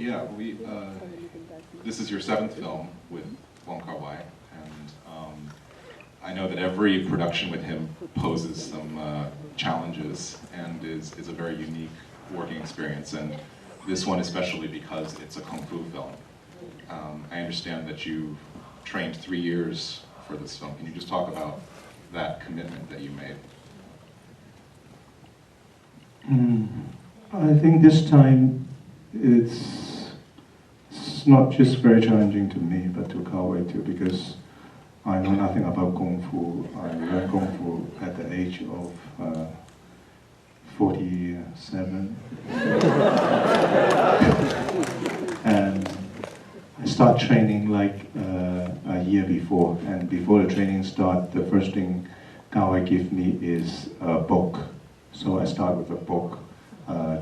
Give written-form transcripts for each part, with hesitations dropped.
yeah, this is your 7th film with Wong Kar-wai, and I know that every production with him poses some challenges and is a very unique working experience, and this one especially because it's a Kung Fu film. I understand that you trained 3 years for this film. Can you just talk about that commitment that you made? I think this time it's not just very challenging to me, but to Kar-wai too, because I know nothing about Kung Fu. I learned Kung Fu at the age of 47. And I start training like a year before. And before the training start, the first thing Kar-wai give me is a book. So I start with a book,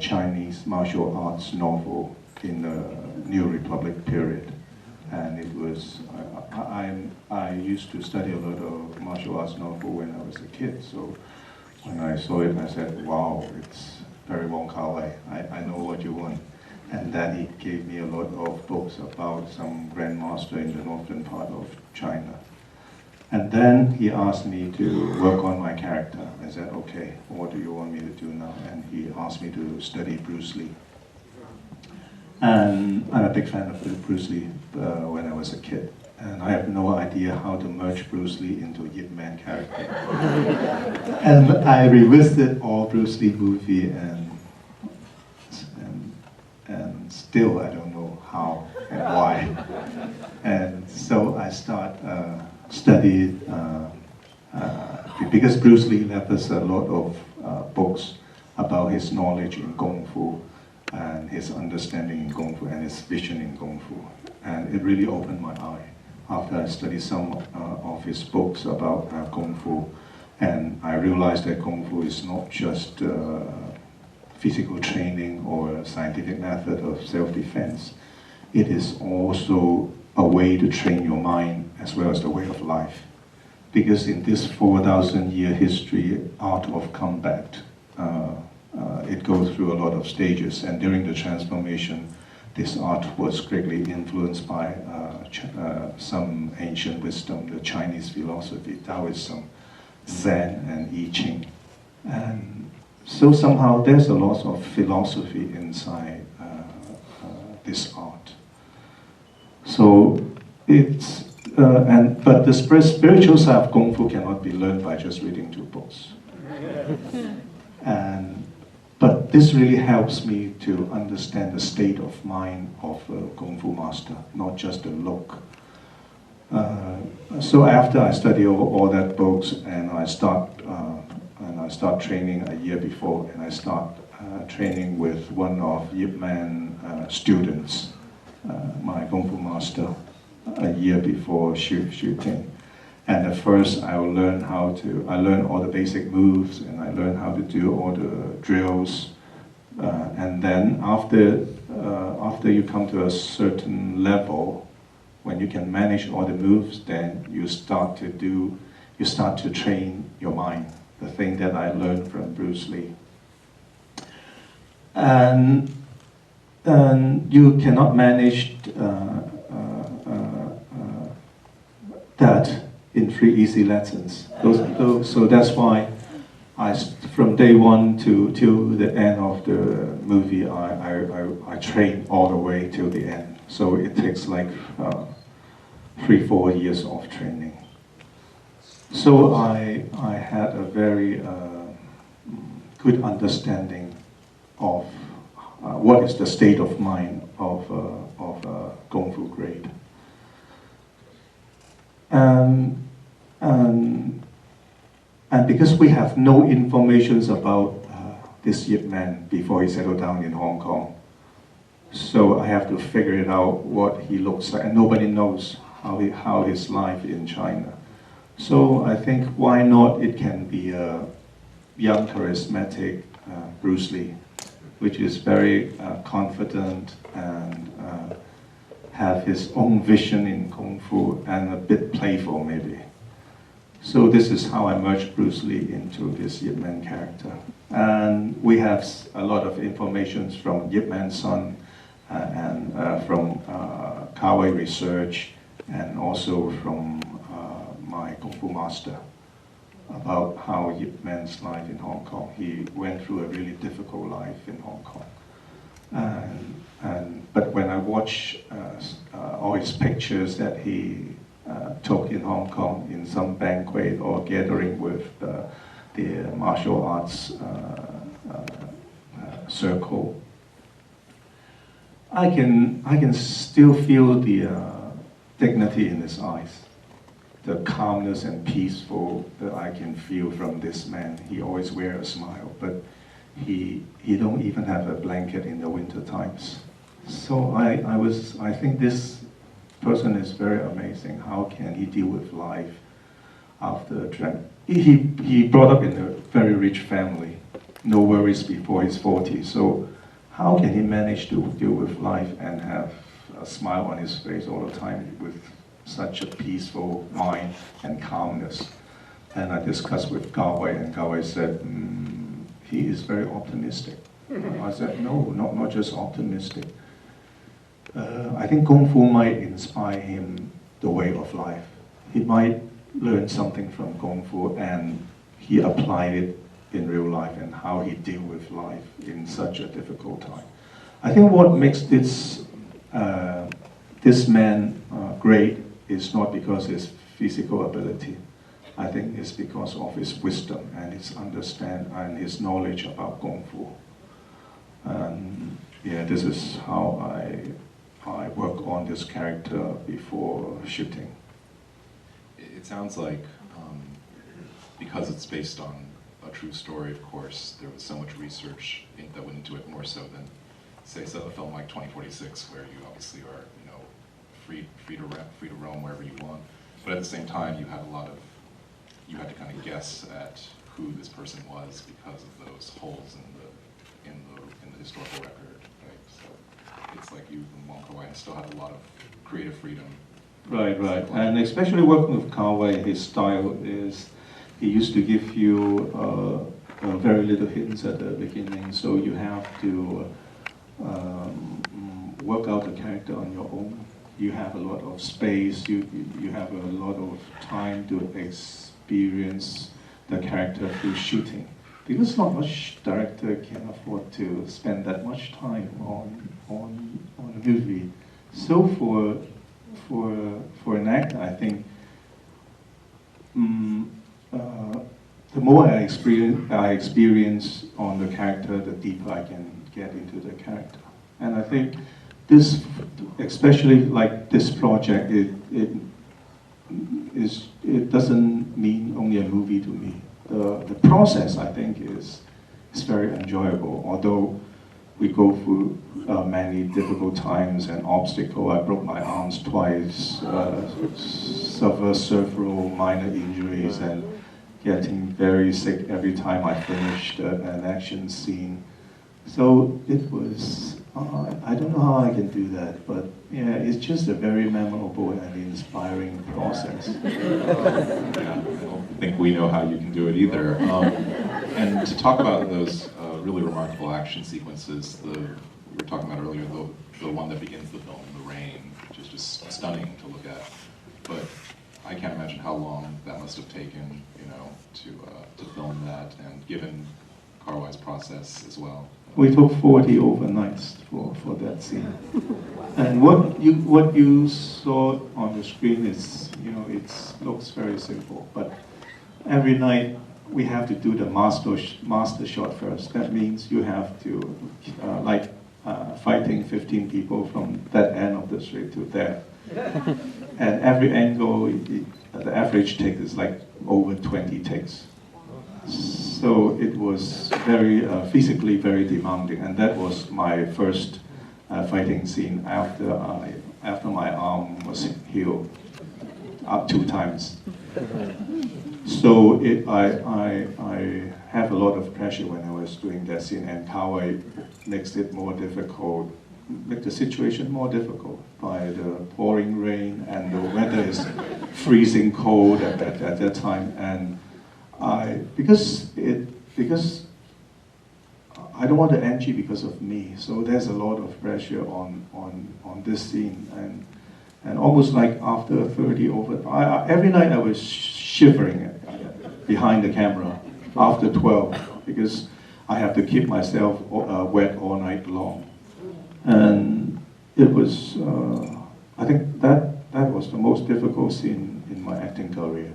Chinese martial arts novel in the New Republic period. And it was, I used to study a lot of martial arts novel when I was a kid. So when I saw it, I said, wow, it's very Wong Kar-wai. I know what you want. And then he gave me a lot of books about some Grandmaster in the northern part of China. And then he asked me to work on my character. I said, okay, what do you want me to do now? And he asked me to study Bruce Lee. And I'm a big fan of Bruce Lee when I was a kid. And I have no idea how to merge Bruce Lee into a Yip Man character. And I revisited all Bruce Lee movie and still I don't know how and why. And so I studied, because Bruce Lee left us a lot of books about his knowledge in Kung Fu and his understanding in Kung Fu and his vision in Kung Fu. And it really opened my eye after I studied some of his books about Kung Fu. And I realized that Kung Fu is not just physical training or a scientific method of self-defense. It is also a way to train your mind as well as the way of life. Because in this 4,000-year history, art of combat, it goes through a lot of stages, and during the transformation, this art was greatly influenced by some ancient wisdom, the Chinese philosophy, Taoism, Zen, and I Ching. And so somehow there's a lot of philosophy inside this art. So it's, but the spiritual side of Kung Fu cannot be learned by just reading 2 books. But this really helps me to understand the state of mind of a Kung Fu master, not just the look. So after I study all that books and I start training a year before, and I start training with one of Yip Man students, my Kung Fu master, a year before shooting. And at first I learned all the basic moves, and I learned how to do all the drills. And then after you come to a certain level, when you can manage all the moves, then you start to train your mind, the thing that I learned from Bruce Lee. And you cannot manage that in 3 easy lessons. So that's why from day 1 till the end of the movie, I train all the way till the end. So it takes like 3-4 years of training. So I had a very good understanding of what is the state of mind of Kung Fu grade. And because we have no information about this Yip Man before he settled down in Hong Kong, so I have to figure it out what he looks like, and nobody knows how his life in China. So I think why not it can be a young, charismatic Bruce Lee, which is very confident and have his own vision in Kung Fu and a bit playful maybe. So this is how I merged Bruce Lee into this Yip Man character. And we have a lot of information from Yip Man's son and from Kar-wai research, and also from my Kung Fu master, about how Yip Man's life in Hong Kong. He went through a really difficult life in Hong Kong. But when I watch all his pictures that he took in Hong Kong in some banquet or gathering with the martial arts circle, I can still feel the dignity in his eyes, the calmness and peaceful that I can feel from this man. He always wears a smile, but he don't even have a blanket in the winter times. So I think this person is very amazing. How can he deal with life after he brought up in a very rich family, no worries before his 40s. So how can he manage to deal with life and have a smile on his face all the time with such a peaceful mind and calmness? And I discussed with Kar-wai, and Kar-wai said, he is very optimistic. I said, no, not just optimistic. I think Kung Fu might inspire him the way of life. He might learn something from Kung Fu and he applied it in real life and how he deal with life in such a difficult time. I think what makes this man great is not because his physical ability. I think it's because of his wisdom and his understanding and his knowledge about Kung Fu. Yeah, this is how I work on this character before shooting. It sounds like, because it's based on a true story, of course, there was so much research that went into it, more so than, say, a film like 2046, where you obviously are, free to roam wherever you want. But at the same time, you had to kind of guess at who this person was because of those holes in the historical record, right? So it's like you and Wong Kar-wai still have a lot of creative freedom. Right. And especially working with Kar-wai, his style is, he used to give you very little hints at the beginning, so you have to work out the character on your own. You have a lot of space, you have a lot of time to experience the character through shooting. Because not much director can afford to spend that much time on a movie. So for an actor, I think the more I experience on the character, the deeper I can get into the character. And I think this, especially like this project, it doesn't mean only a movie to me. The process, I think, is very enjoyable. Although we go through many difficult times and obstacles. I broke my arms twice, suffered several minor injuries, and getting very sick every time I finished an action scene. So it was, I don't know how I can do that, but yeah, it's just a very memorable and inspiring process. Yeah, I don't think we know how you can do it either. And to talk about those really remarkable action sequences, we were talking about earlier, the one that begins the film, The Rain, which is just stunning to look at. But I can't imagine how long that must have taken, to film that, and given Kar-wai's process as well. We took 40 overnights for that scene. And what you saw on the screen is, it looks very simple, but every night we have to do the master shot first. That means you have to, fighting 15 people from that end of the street to there. And every angle, the average take is like over 20 takes. So it was very physically very demanding, and that was my first fighting scene after my arm was healed up 2 times. So I have a lot of pressure when I was doing that scene, and Kar-wai makes it more difficult, make the situation more difficult by the pouring rain, and the weather is freezing cold at that time. And because I don't want to NG because of me. So there's a lot of pressure on this scene, and almost like after 30 over, every night I was shivering behind the camera after 12 because I have to keep myself wet all night long, and it was I think that was the most difficult scene in my acting career.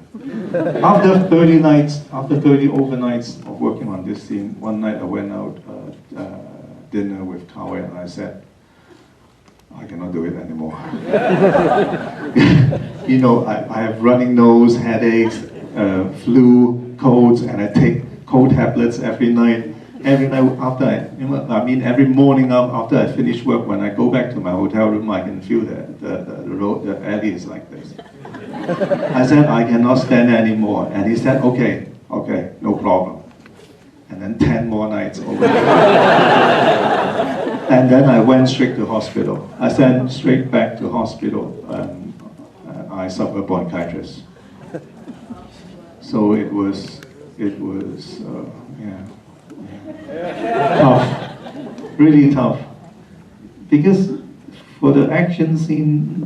After 30 nights, after 30 overnights of working on this scene, one night I went out dinner with Kar-wai and I said, I cannot do it anymore. You know, I have running nose, headaches, flu, colds, and I take cold tablets every night. Every night after every morning after I finish work, when I go back to my hotel room, I can feel the road, the alley is like this. I said, I cannot stand anymore. And he said, okay, no problem. And then 10 more nights over. And then I went straight to hospital. I sent straight back to hospital. I suffered bronchitis. So it was tough, really tough. Because for the action scene,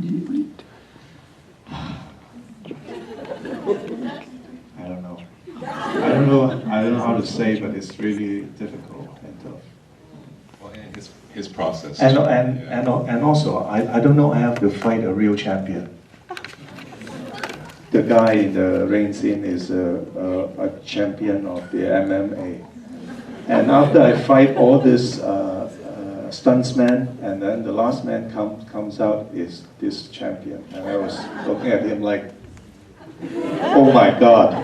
I don't know how to say, but it's really difficult and tough. Well, and his process. And also, I don't know. I have to fight a real champion. The guy in the rain scene is a champion of the MMA. And after I fight all this stuntsman, and then the last man comes out is this champion. And I was looking at him like, oh my God.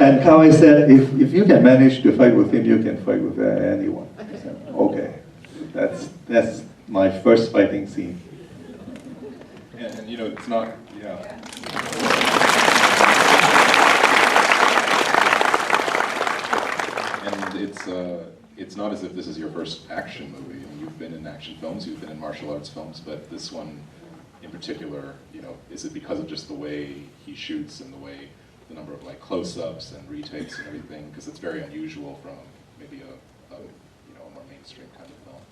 And Kar-wai said, if you can manage to fight with him, you can fight with anyone. I said, okay, that's my first fighting scene. And you know, it's not, yeah. And it's not as if this is your first action movie. I mean, you've been in action films, you've been in martial arts films, but this one in particular, you know, is it because of just the way he shoots and the number of like close-ups and retakes and everything? Because it's very unusual from maybe a more mainstream kind of film.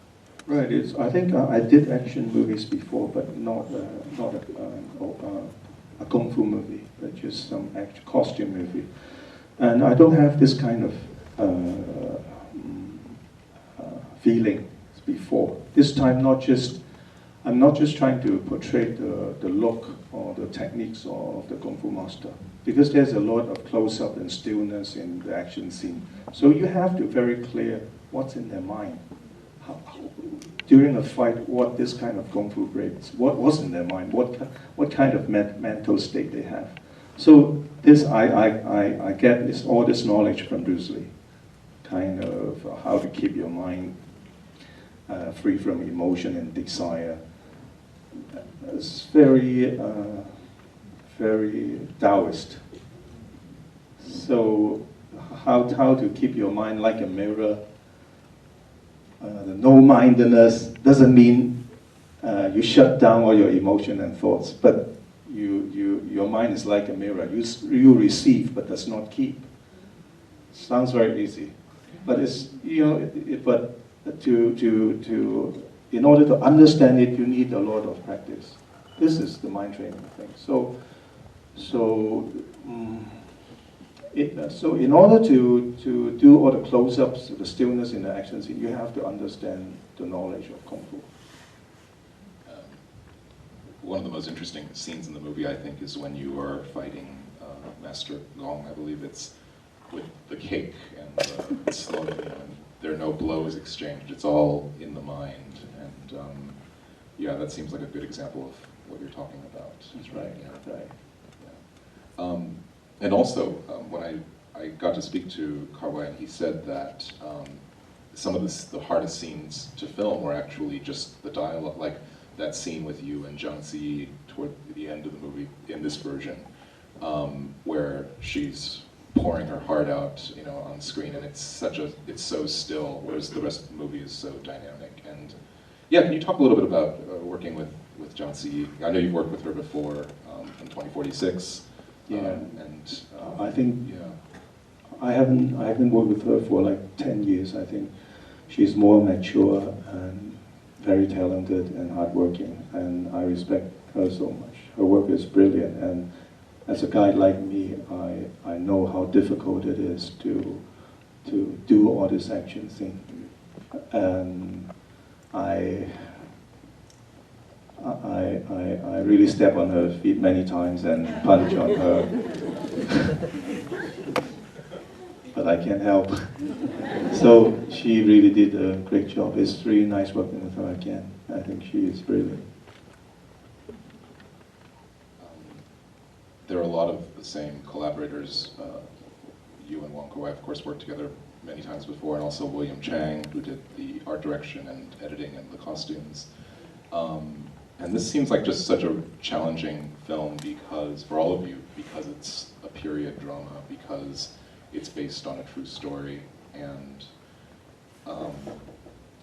Right. I think I did action movies before, but not a kung fu movie, but just some costume movie. And I don't have this kind of feeling before. This time, I'm not just trying to portray the look or the techniques of the Kung Fu master, because there's a lot of close-up and stillness in the action scene. So you have to very clear what's in their mind. During a fight, what this kind of Kung Fu breaks, what was in their mind, what kind of mental state they have. So this, I get all this knowledge from Bruce Lee, kind of how to keep your mind free from emotion and desire. It's very Taoist. So how to keep your mind like a mirror. The no-mindedness doesn't mean you shut down all your emotion and thoughts, but your mind is like a mirror. You receive, but does not keep. Sounds very easy, but it's in order to understand it, you need a lot of practice. This is the mind training thing. So in order to do all the close-ups, the stillness in the action scene, you have to understand the knowledge of Kung Fu. One of the most interesting scenes in the movie, I think, is when you are fighting Master Gong. I believe it's with the cake and it's slowly, and there are no blows exchanged. It's all in the mind, and yeah, that seems like a good example of what you're talking about. That's right. Yeah. Right. Yeah. And also, when I got to speak to Kar-wai, and he said that some of the hardest scenes to film were actually just the dialogue, like that scene with you and Zhang Ziyi toward the end of the movie in this version, where she's pouring her heart out, you know, on screen, and it's so still, whereas the rest of the movie is so dynamic. And yeah, can you talk a little bit about working with Zhang Ziyi? I know you've worked with her before in 2046. Yeah, I think I haven't worked with her for like 10 years. I think she's more mature and very talented and hardworking, and I respect her so much. Her work is brilliant, and as a guy like me, I know how difficult it is to do all this action scene. And I really step on her feet many times and punch on her. But I can't help. So she really did a great job. It's really nice working with her again. I think she is brilliant. There are a lot of the same collaborators. You and Wong Kar-wai, of course, worked together many times before, and also William Chang, who did the art direction and editing and the costumes. And this seems like just such a challenging film because, for all of you, because it's a period drama, because it's based on a true story. And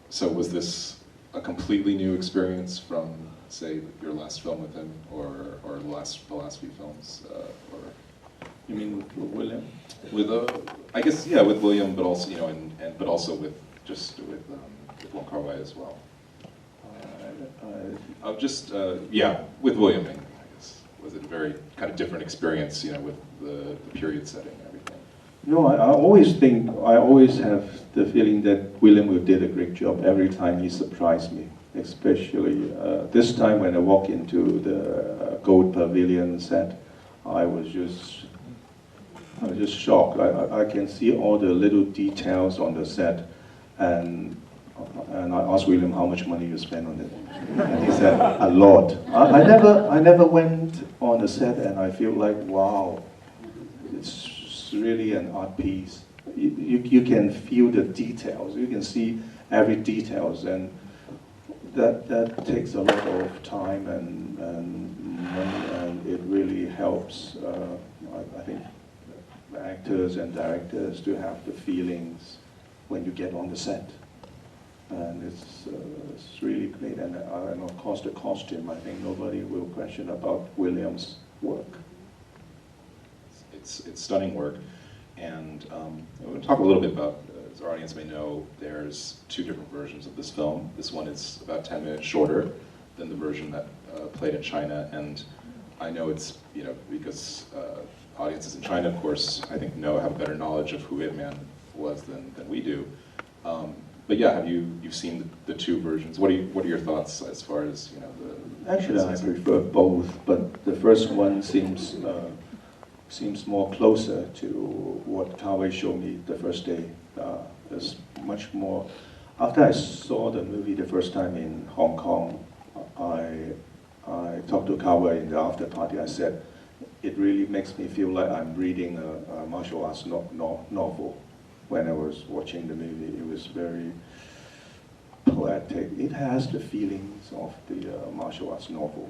so was this a completely new experience from, say, your last film with him, or the last few films? Or You mean with William? with I guess, yeah, with William, but also, you know, but also with Wong Kar-wai as well. Yeah, with William, I guess. Was it a very kind of different experience, you know, with the period setting and everything? No, I always have the feeling that William did a great job every time he surprised me. Especially this time when I walked into the Gold Pavilion set, I was just shocked. I can see all the little details on the set, and I asked William how much money you spent on it, and he said a lot. I never went on the set and I feel like, wow, it's really an art piece. You can feel the details. You can see every details, and that takes a lot of time and money, and it really helps. I think actors and directors to have the feelings when you get on the set, and it's really great. And of course the costume, I think nobody will question about William's work. It's stunning work, and we'll talk a little bit about, as our audience may know, there's two different versions of this film. This one is about 10 minutes shorter than the version that played in China, and I know it's, you know, because audiences in China, of course, I think have a better knowledge of who Ip Man was than we do. But yeah, you've seen the two versions? What are your thoughts as far as, you know, the? Actually, I prefer both, but the first one seems more closer to what Kar-wai showed me the first day. There's much more. After I saw the movie the first time in Hong Kong, I talked to Kar-wai in the after party. I said, it really makes me feel like I'm reading a martial arts novel. When I was watching the movie, it was very poetic. It has the feelings of the martial arts novel.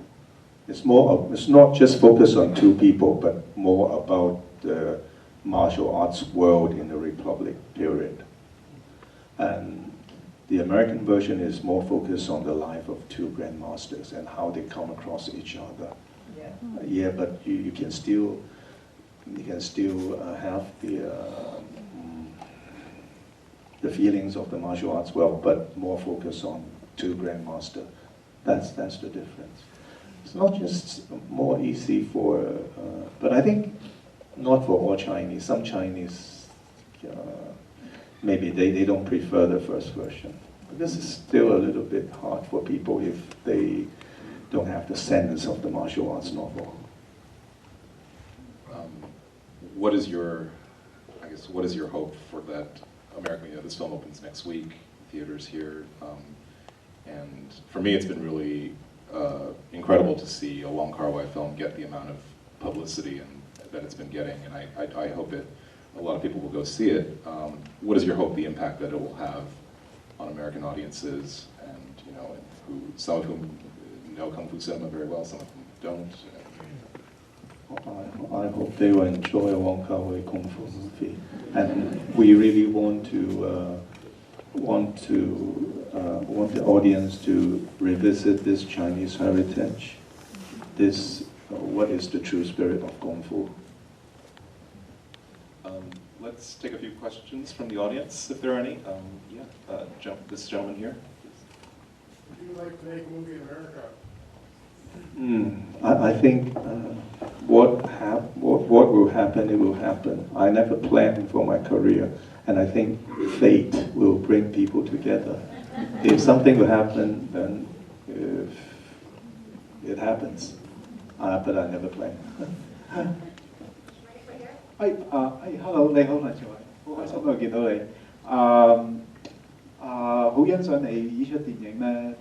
It's not just focused on two people, but more about the martial arts world in the Republic period. And the American version is more focused on the life of two grandmasters and how they come across each other. Yeah, but you can still have the feelings of the martial arts world, but more focus on two grandmasters. That's the difference. It's not just more easy for, but I think not for all Chinese. Some Chinese, maybe they don't prefer the first version. But this is still a little bit hard for people if they don't have the sense of the martial arts novel. What is your hope for that? American, you know, this film opens next week, theaters here, and for me it's been really incredible to see a Wong Kar-wai film get the amount of publicity that it's been getting, and I hope a lot of people will go see it. What is your hope, the impact that it will have on American audiences, and, you know, some of whom know Kung Fu cinema very well, some of whom don't? I hope they will enjoy a Wong Kar-wai Kung Fu movie, and we really want the audience to revisit this Chinese heritage. What is the true spirit of Kung Fu? Let's take a few questions from the audience, if there are any. This gentleman here. Would you like to make a movie in America? I think what will happen, it will happen. I never planned for my career, and I think fate will bring people together. If something will happen, then it happens. But I never planned. Hello， 你好，梁朝偉，好開心又見到你。好欣賞你呢出電影咧，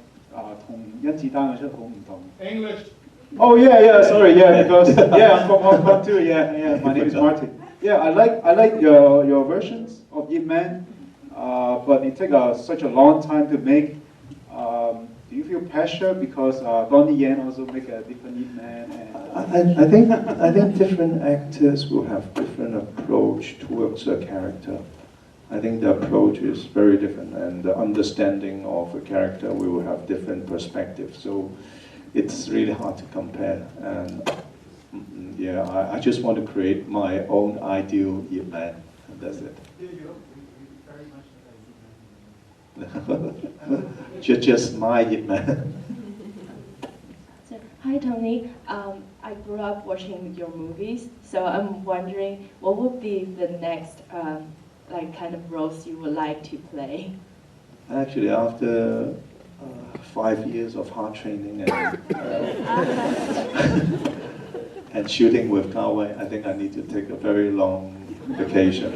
同甄子丹嗰出好唔同。English. Oh sorry, because I'm from Hong Kong too. My name is Martin. I like your versions of Ip Man, but it takes such a long time to make. Do you feel pressure because Donnie Yen also make a different Ip Man? I think different actors will have different approach towards a character. I think the approach is very different, and the understanding of a character, we will have different perspectives. So it's really hard to compare. And I just want to create my own ideal Ip Man, and that's it. just my Ip Man. So, hi Tony, I grew up watching your movies, so I'm wondering what would be the next kind of roles you would like to play? Actually, after 5 years of hard training and shooting with Kar-wai, I think I need to take a very long vacation.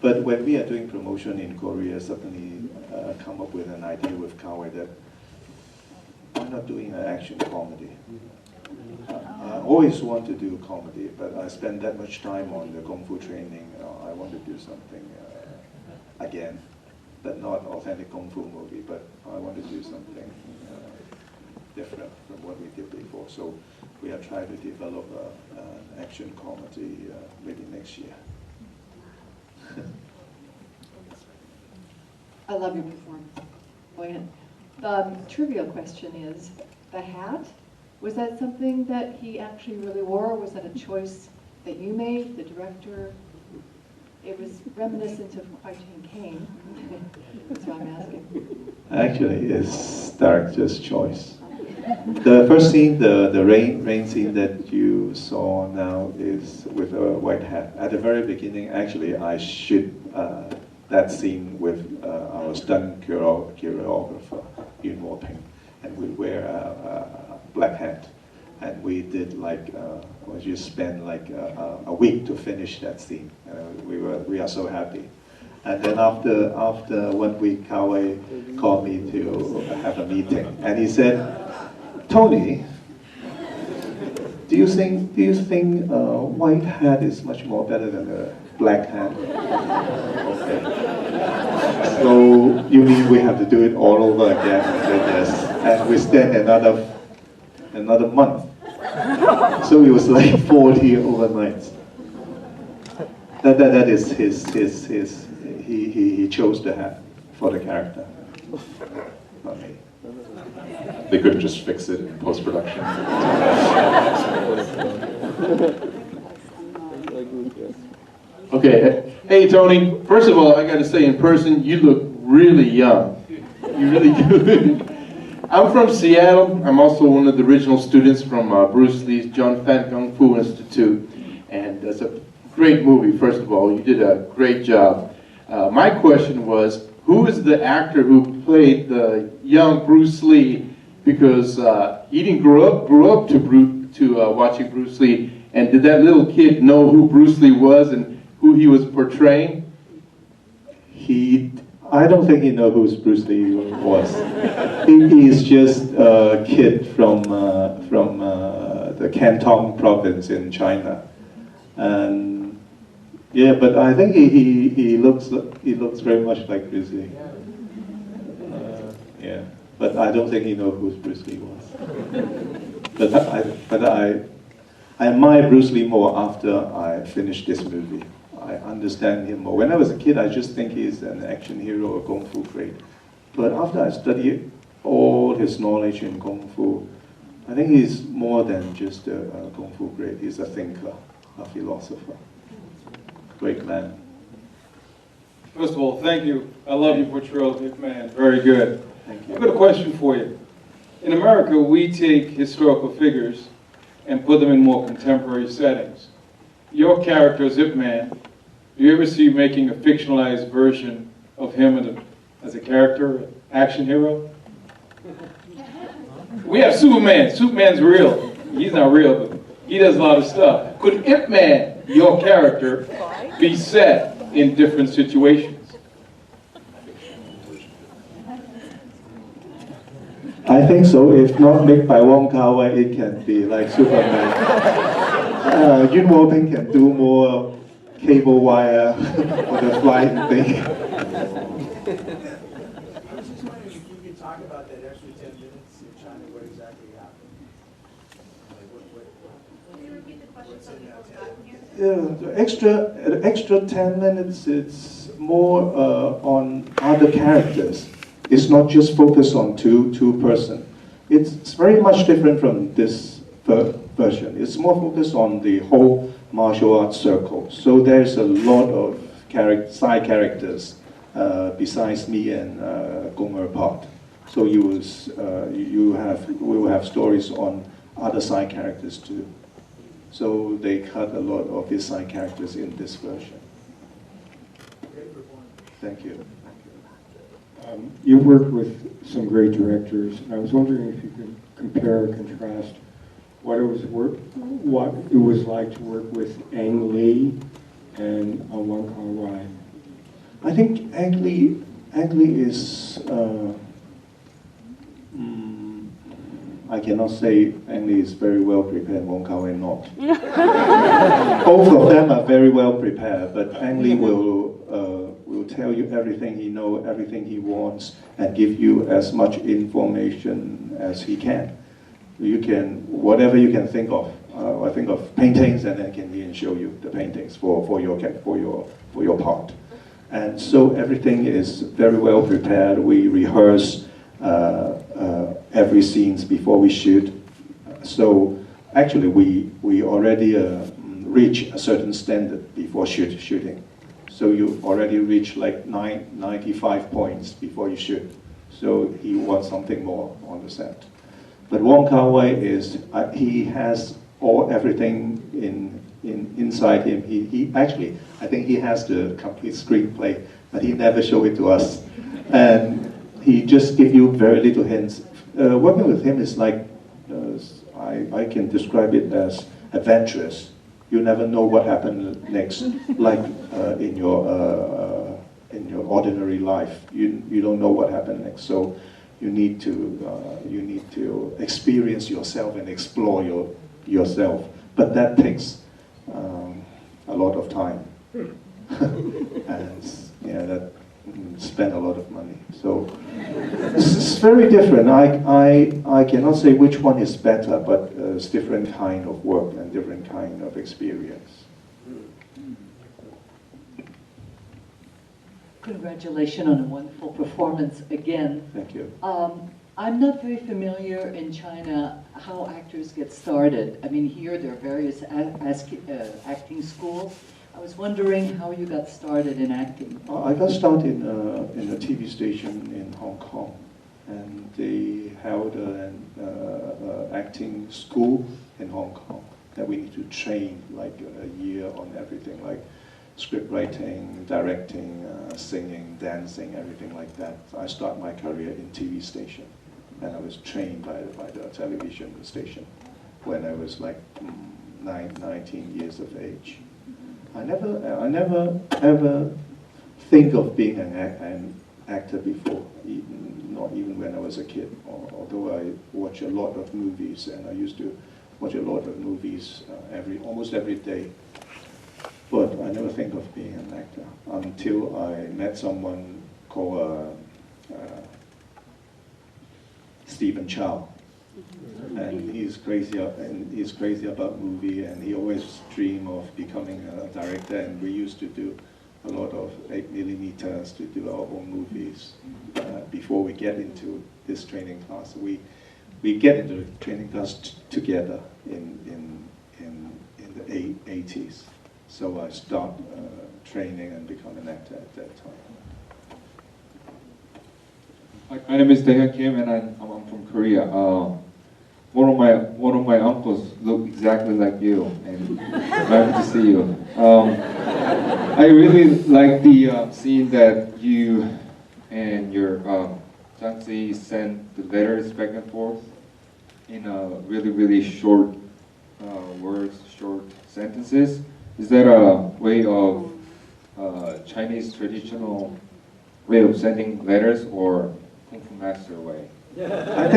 But when we are doing promotion in Korea, suddenly come up with an idea with Kar-wai that I'm not doing an action comedy. I always want to do comedy, but I spend that much time on the Kung Fu training. I want to do something again, but not authentic Kung Fu movie, but I want to do something different from what we did before. So we are trying to develop an action comedy maybe next year. I love your performance. Brilliant. The trivial question is, the hat, was that something that he actually really wore? Was that a choice that you made, the director? It was reminiscent of Kwai Chang Caine. That's why I'm asking. Actually, it's director's choice. The first scene, the rain scene that you saw now is with a white hat. At the very beginning, actually, I shoot that scene with our stunt choreographer, Yuen Wo Ping, and we wear a black hat. And we did we just spent like a week to finish that scene. We are so happy. And then after 1 week, Kar-wai called me to have a meeting, and he said, "Tony, do you think white hat is much more better than a black hat?" Okay. So you mean we have to do it all over again? I said yes. And we spent another month. So it was like 40 overnights. That is his he chose the hat for the character. Not me. They couldn't just fix it in post-production. Okay. Hey, Tony. First of all, I got to say, in person, you look really young. You really do. I'm from Seattle. I'm also one of the original students from Bruce Lee's John Fan Kung Fu Institute. And it's a great movie, first of all. You did a great job. My question was, who is the actor who played the young Bruce Lee? Because he didn't grow up to watching Bruce Lee. And did that little kid know who Bruce Lee was and who he was portraying? I don't think he knows who Bruce Lee was. He is just a kid from the Canton province in China, and but I think he looks very much like Bruce Lee. But I don't think he knows who Bruce Lee was. But I admire Bruce Lee more after I finished this movie. I understand him more. When I was a kid, I just think he's an action hero, a Kung Fu great. But after I studied all his knowledge in Kung Fu, I think he's more than just a Kung Fu great. He's a thinker, a philosopher. Great man. First of all, thank you. I love your portrayal of Ip Man. Very good. Thank you. I've got a question for you. In America, we take historical figures and put them in more contemporary settings. Your character is Ip Man. Do you ever see you making a fictionalized version of him as a character, action hero? We have Superman. Superman's real. He's not real, but he does a lot of stuff. Could Ip Man, your character, be set in different situations? I think so. If not made by Wong Kar-wai, it can be like Superman. Yuen Woo-ping can do more cable wire on the fly thing. I was just wondering if you could talk about that extra 10 minutes in China, what exactly happened? Like Can you repeat the question what's so in people that got 10 here? Yeah, the extra 10 minutes, it's more on other characters. It's not just focused on two person. It's very much different from this version. It's more focused on the whole martial arts circle. So there's a lot of side characters besides me and Gomer Part. So we will have stories on other side characters too. So they cut a lot of these side characters in this version. Thank you. You've worked with some great directors, and I was wondering if you could compare or contrast what it was like to work with Ang Lee and Wong Kar-wai. I think Ang Lee is. I cannot say Ang Lee is very well prepared. Wong Kar-wai not. Both of them are very well prepared, but Ang Lee will tell you everything he knows, everything he wants, and give you as much information as he can. You can, whatever you can think of. I think of paintings, and then can show you the paintings for your part. And so everything is very well prepared. We rehearse every scenes before we shoot. So actually, we already reach a certain standard before shooting. So you already reach like 95 points before you shoot. So he wants something more on the set. But Wong Kar-wai is he has everything inside him. He actually, I think he has the complete screenplay, but he never show it to us, and he just give you very little hints. Working with him is like I can describe it as adventurous. You never know what happened next, like in your ordinary life. You don't know what happened next, so you need to experience yourself and explore yourself. But that takes a lot of time, and that spend a lot of money. So it's very different. I cannot say which one is better, but it's different kind of work and different kind of experience. Congratulations on a wonderful performance again. Thank you. I'm not very familiar in China how actors get started. I mean, here there are various acting schools. I was wondering how you got started in acting. I got started in a TV station in Hong Kong, and they held an acting school in Hong Kong that we need to train like a year on everything, like script writing, directing, singing, dancing, everything like that. I started my career in TV station, and I was trained by the television station when I was like 19 years of age. I never ever think of being an actor before, not even when I was a kid. Although I watch a lot of movies, and I used to watch a lot of movies almost every day. But I never think of being an actor until I met someone called Stephen Chow. And he's crazy about movie, and he always dreamed of becoming a director, and we used to do a lot of 8mm to do our own movies. Before we get into this training class, we we get into the training class together in the 80s. So I start training and become an actor at that time. My name is Dae Kim, and I'm from Korea. One of my uncles look exactly like you, and glad to see you. I really like the scene that you and your Zhangzi sent the letters back and forth in really short words, short sentences. Is that a way of Chinese traditional way of sending letters, or Kung Fu Master way? I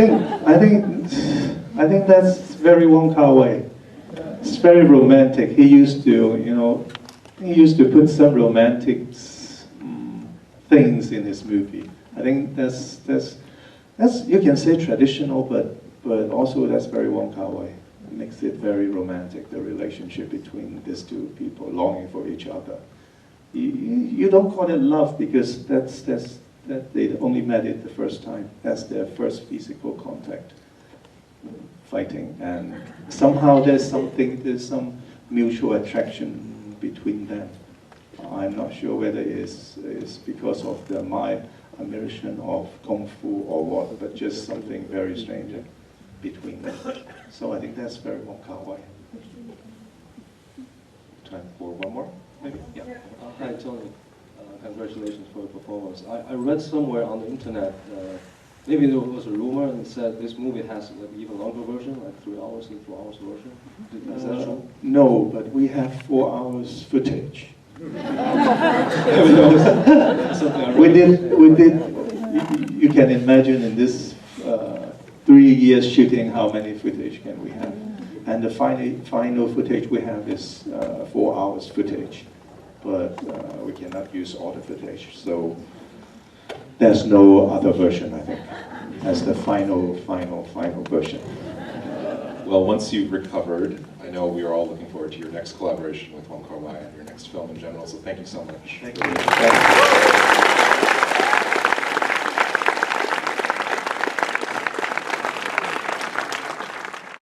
think that's very Wong Kar-wai. It's very romantic. He used to, he used to put some romantic things in his movie. I think that's you can say traditional, but also that's very Wong Kar-wai. It makes it very romantic, the relationship between these two people longing for each other. You don't call it love because that they only met it the first time. That's their first physical contact, fighting, and somehow there's some mutual attraction between them. I'm not sure whether it's because of my immersion of Kung Fu or what, but just something very strange between them. So I think that's very Wong Kar-wai. Time for one more, maybe? Yeah. Hi, Tony. Congratulations for the performance. I read somewhere on the internet, maybe there was a rumor and it said this movie has like even longer version, like 3 hours and 4 hours version. Is that true? No, but we have 4 hours footage. We did. You can imagine in this 3 years shooting how many footage can we have, and the final footage we have is 4 hours footage, but we cannot use all the footage. So there's no other version. I think that's the final version. Well, once you've recovered, I know we are all looking forward to your next collaboration with Wong Kar-wai and your next film in general, so thank you so much. Thank you.